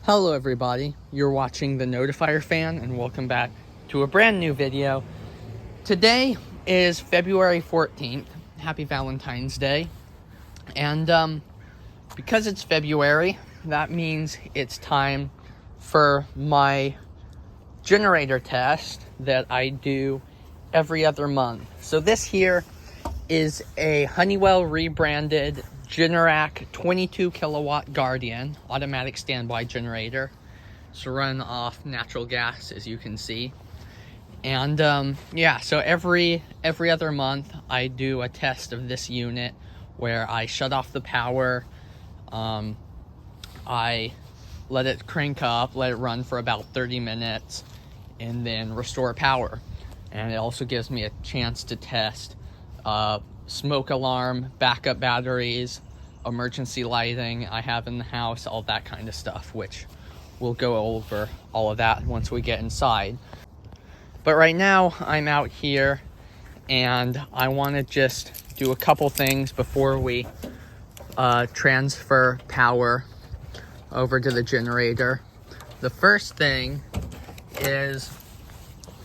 Hello everybody, you're watching The Notifier Fan and welcome back to a brand new video. Today is February 14th, happy Valentine's Day, and because it's February, that means it's time for my generator test that I do every other month. So this here is a Honeywell rebranded Generac 22 kilowatt Guardian automatic standby generator. It's run off natural gas, as you can see. And yeah, so every other month I do a test of this unit where I shut off the power, I let it crank up, let it run for about 30 minutes, and then restore power. And it also gives me a chance to test smoke alarm, backup batteries, emergency lighting I have in the house, all that kind of stuff, which we'll go over all of that once we get inside. But right now I'm out here and I want to just do a couple things before we transfer power over to the generator. The first thing is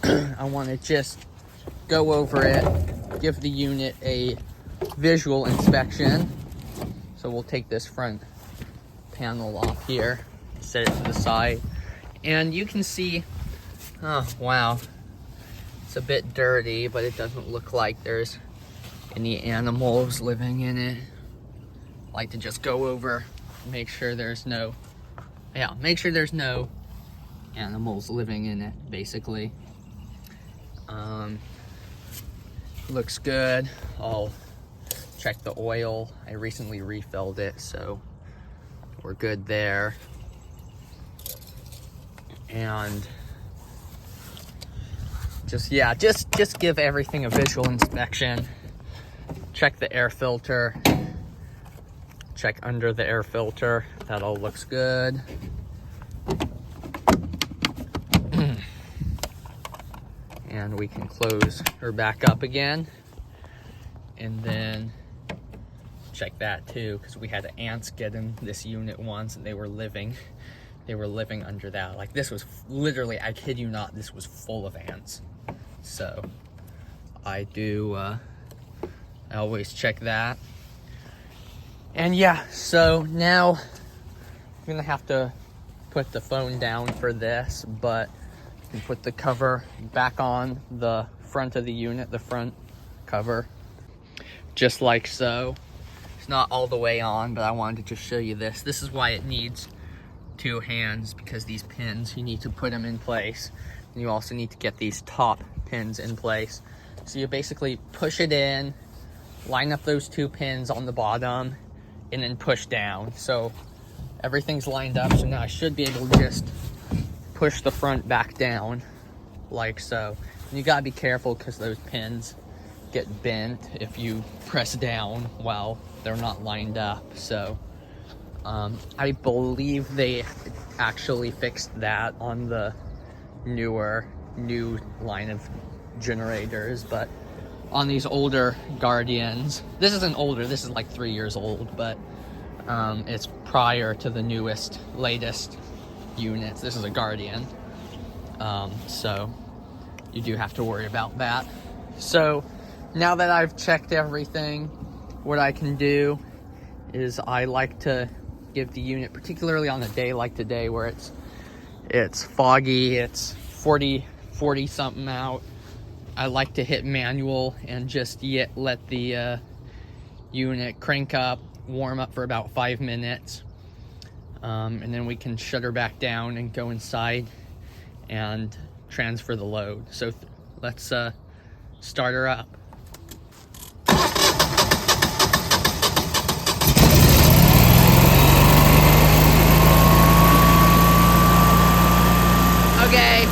I want to just go over it, give the unit a visual inspection. So we'll take this front panel off here, set it to the side, and you can see, oh wow, it's a bit dirty, but it doesn't look like there's any animals living in it. I like to just go over, make sure there's no animals living in it, basically. Looks good. I'll check the oil. I recently refilled it, so we're good there. And just give everything a visual inspection. Check the air filter. Check under the air filter. That all looks good. And we can close her back up again. And then check that too, because we had ants get in this unit once and they were living under that. Like, this was literally, I kid you not, this was full of ants. So I always check that. And yeah, so now I'm gonna have to put the phone down for this, but you can put the cover back on the front of the unit, the front cover, just like so. It's not all the way on, but I wanted to just show you this. This is why it needs two hands, because these pins, you need to put them in place. And you also need to get these top pins in place. So you basically push it in, line up those two pins on the bottom, and then push down. So everything's lined up, so now I should be able to just push the front back down, like so. And you gotta be careful because those pins get bent if you press down while they're not lined up. So I believe they actually fixed that on the new line of generators, but on these older Guardians, this isn't older, this is like 3 years old, but it's prior to the latest units. This is a Guardian, so you do have to worry about that. So now that I've checked everything, what I can do is I like to give the unit, particularly on a day like today where it's foggy, it's 40 something out, I like to hit manual and just let the unit crank up, warm up for about 5 minutes, and then we can shut her back down and go inside and transfer the load. So let's start her up. Okay,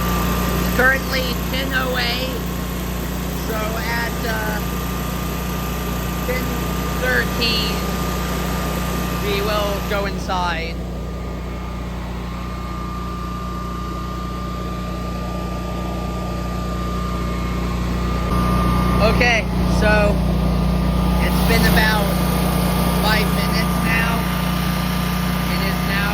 currently 10:08, so at 10:13 we will go inside. Okay, so it's been about 5 minutes now. It is now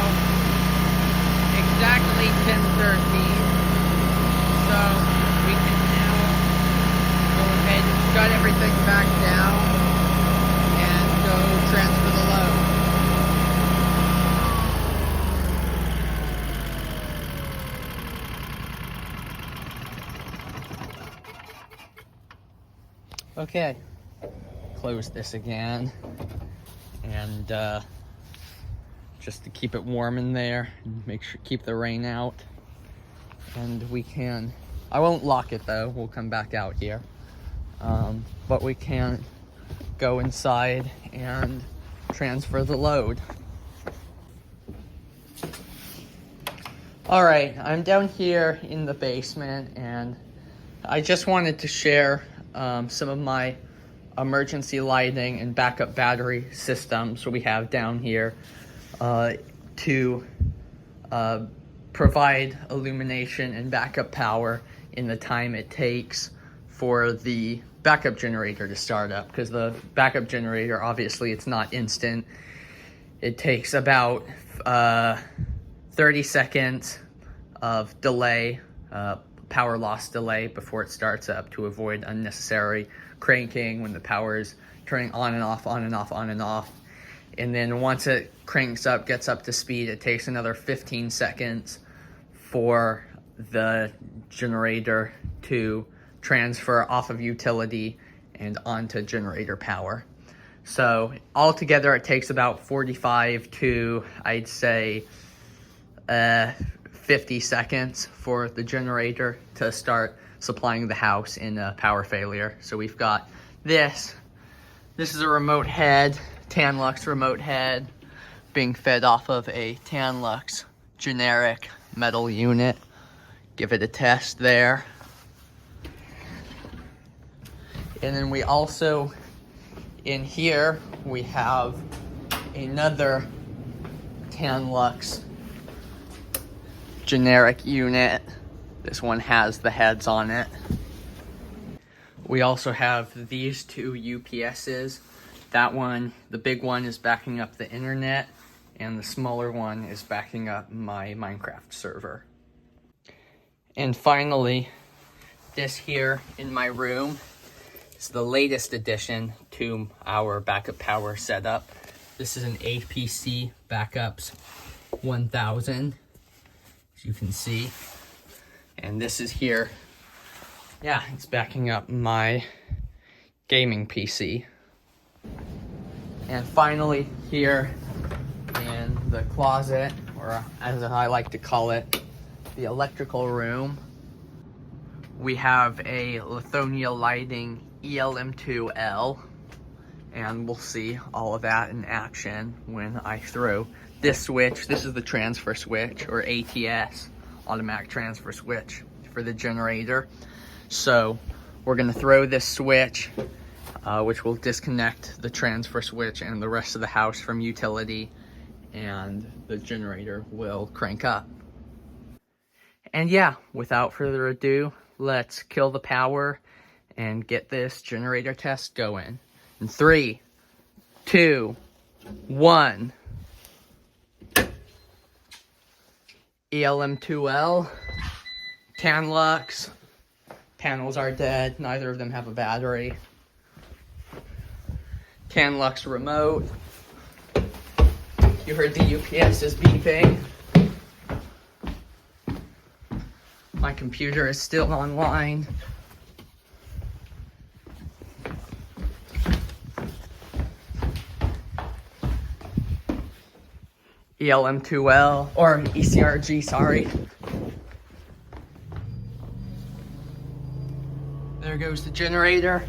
Okay, close this again, and just to keep it warm in there and make sure keep the rain out. And we can, I won't lock it though, we'll come back out here, but we can go inside and transfer the load. All right, I'm down here in the basement, and I just wanted to share some of my emergency lighting and backup battery systems we have down here to provide illumination and backup power in the time it takes for the backup generator to start up, because the backup generator, obviously it's not instant. It takes about 30 seconds of delay, power loss delay before it starts up, to avoid unnecessary cranking when the power is turning on and off, on and off, on and off. And then once it cranks up, gets up to speed, it takes another 15 seconds for the generator to transfer off of utility and onto generator power. So altogether it takes about 45 to, I'd say, 50 seconds for the generator to start supplying the house in a power failure. So we've got this. This is a remote head, Tanlux remote head, being fed off of a Tanlux Generac metal unit. Give it a test there. And then we also, in here, we have another Tanlux Generac unit. This one has the heads on it. We also have these two UPSs. That one, the big one, is backing up the internet, and the smaller one is backing up my Minecraft server. And finally, this here in my room is the latest addition to our backup power setup. This is an APC Backups 1000, as you can see. And this is here, yeah, it's backing up my gaming PC. And finally, here in the closet, or as I like to call it, the electrical room, we have a Lithonia Lighting ELM2L, and we'll see all of that in action when I throw this switch. This is the transfer switch, or ATS, automatic transfer switch, for the generator. So we're gonna throw this switch, which will disconnect the transfer switch and the rest of the house from utility, and the generator will crank up. And yeah, without further ado, let's kill the power and get this generator test going. In 3, 2, 1. ELM2L, Tanlux, panels are dead, neither of them have a battery. Tanlux remote, you heard the UPS is beeping. My computer is still online. ELM2L, or ECRG, sorry. There goes the generator.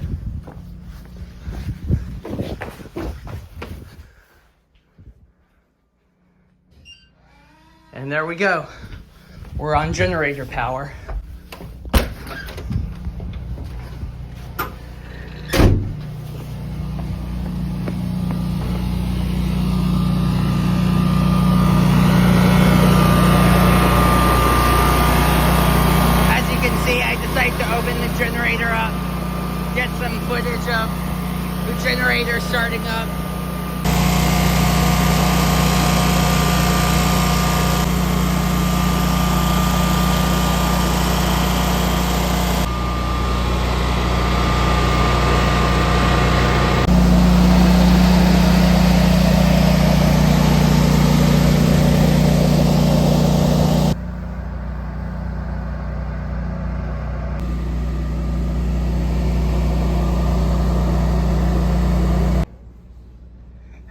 And there we go. We're on generator power. To open the generator up, get some footage of the generator starting up.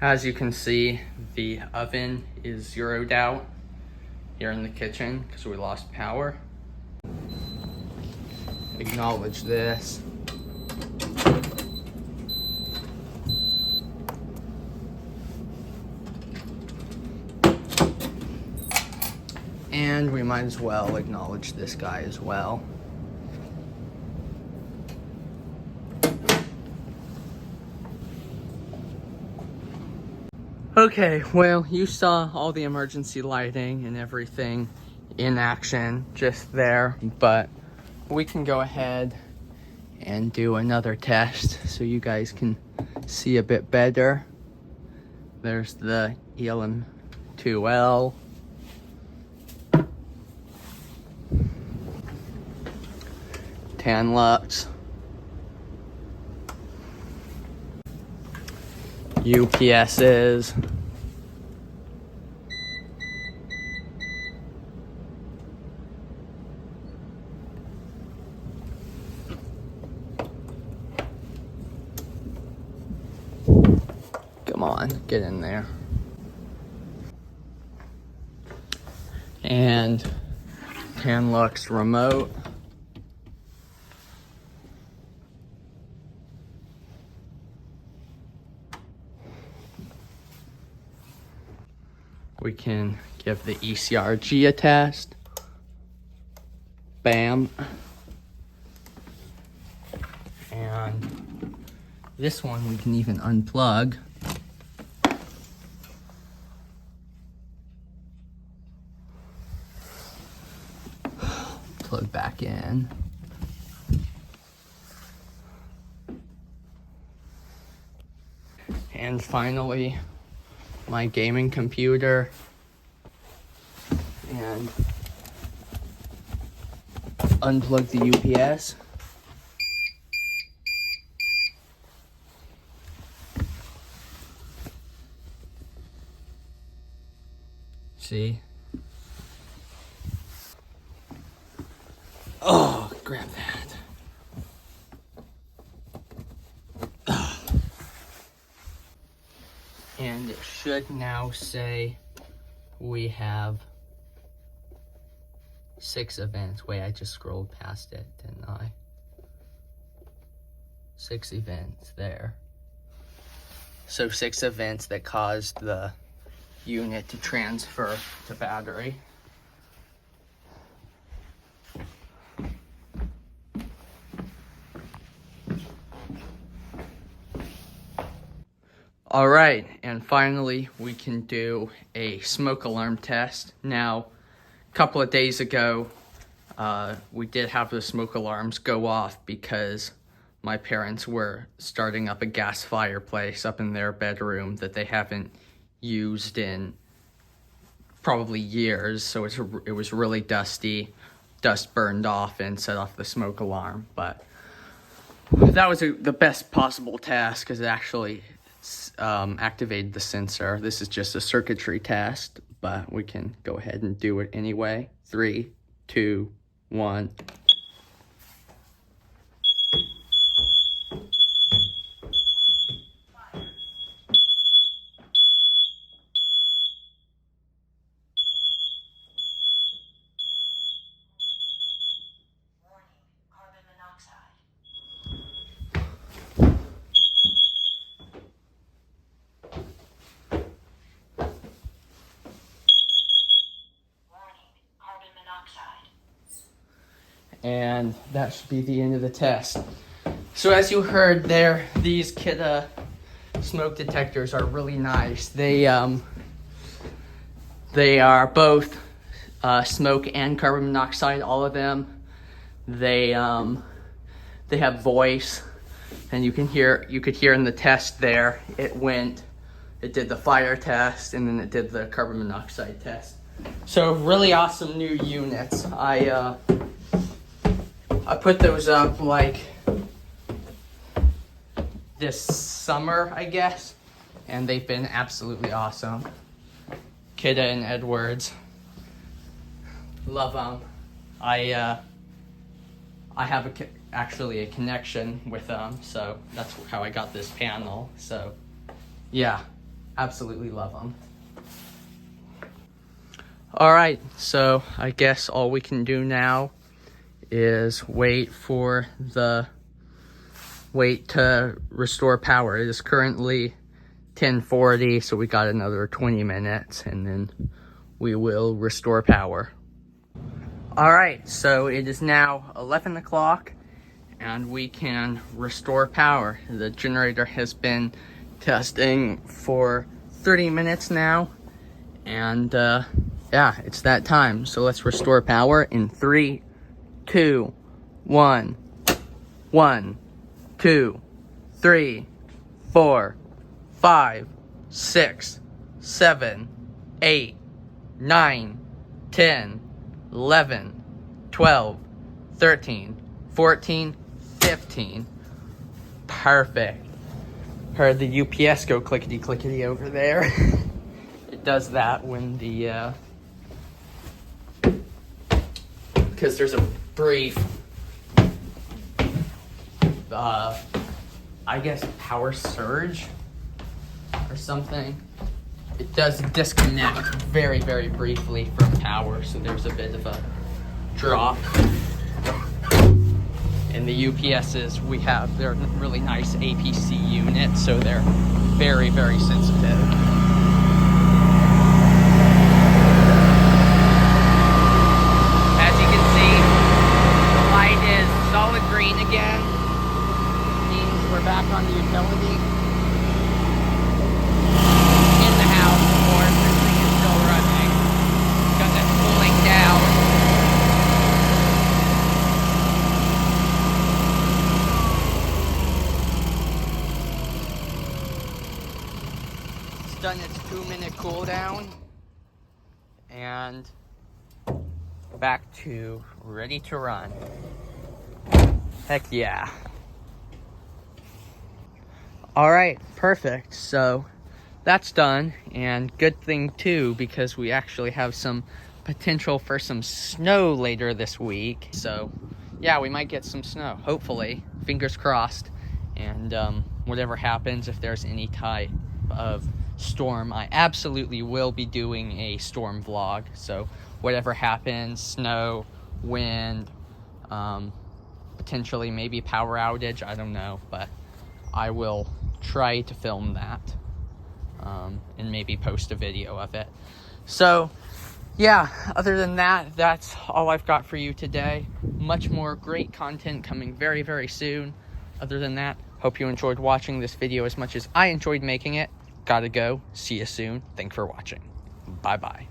As you can see, the oven is zeroed out here in the kitchen because we lost power. Acknowledge this. And we might as well acknowledge this guy as well. Okay, well, you saw all the emergency lighting and everything in action just there, but we can go ahead and do another test so you guys can see a bit better. There's the ELM2L. 10 lux. UPSs. Come on, get in there. And 10 lux remote. We can give the ECRG a test. Bam. And this one we can even unplug. Plug back in. And finally, my gaming computer. And unplug the UPS. See? Oh, grab that. And it should now say we have 6 events. Wait, I just scrolled past it, didn't I? 6 events there. So 6 events that caused the unit to transfer to battery. All right, and finally we can do a smoke alarm test. Now, a couple of days ago, we did have the smoke alarms go off because my parents were starting up a gas fireplace up in their bedroom that they haven't used in probably years, so it was really dusty. Dust burned off and set off the smoke alarm, but that was the best possible task because it actually activated the sensor. This is just a circuitry test, but we can go ahead and do it anyway. 3, 2, 1. And that should be the end of the test. So as you heard there, these Kidde smoke detectors are really nice. They are both smoke and carbon monoxide, all of them. They have voice, and you could hear in the test there, it did the fire test, and then it did the carbon monoxide test. So really awesome new units. I put those up like this summer, I guess, and they've been absolutely awesome. Kidde and Edwards, love them. I have actually a connection with them, so that's how I got this panel. So yeah, Absolutely love them. All right, so I guess all we can do now is wait to restore power. It is currently 10:40, so we got another 20 minutes and then we will restore power. All right, so it is now 11 o'clock and we can restore power. The generator has been testing for 30 minutes now, and yeah, it's that time. So let's restore power in 3, 2, 1. 1, 2, 3, 4, 5, 6, 7, 8, 9, 10, 11, 12, 13, 14, 15. Perfect. Heard the UPS go clickety clickety over there. It does that when the because there's a brief I guess power surge or something. It does disconnect very, very briefly from power, so there's a bit of a drop. And the UPSs we have, they're really nice APC units, so they're very, very sensitive. As you can see, the light is solid green again. Means we're back on the utility. In the house, of course, everything is still running because it's cooling down. It's done its 2-minute cooldown and back to ready to run. Heck yeah. All right, perfect. So that's done, and good thing too, because we actually have some potential for some snow later this week. So yeah, we might get some snow, hopefully, fingers crossed. And whatever happens, if there's any type of storm, I absolutely will be doing a storm vlog. So whatever happens, snow, wind, potentially maybe power outage, I don't know, but I will try to film that and maybe post a video of it. So yeah, other than that, that's all I've got for you today. Much more great content coming very, very soon. Other than that, hope you enjoyed watching this video as much as I enjoyed making it. Gotta go. See you soon. Thanks for watching. Bye-bye.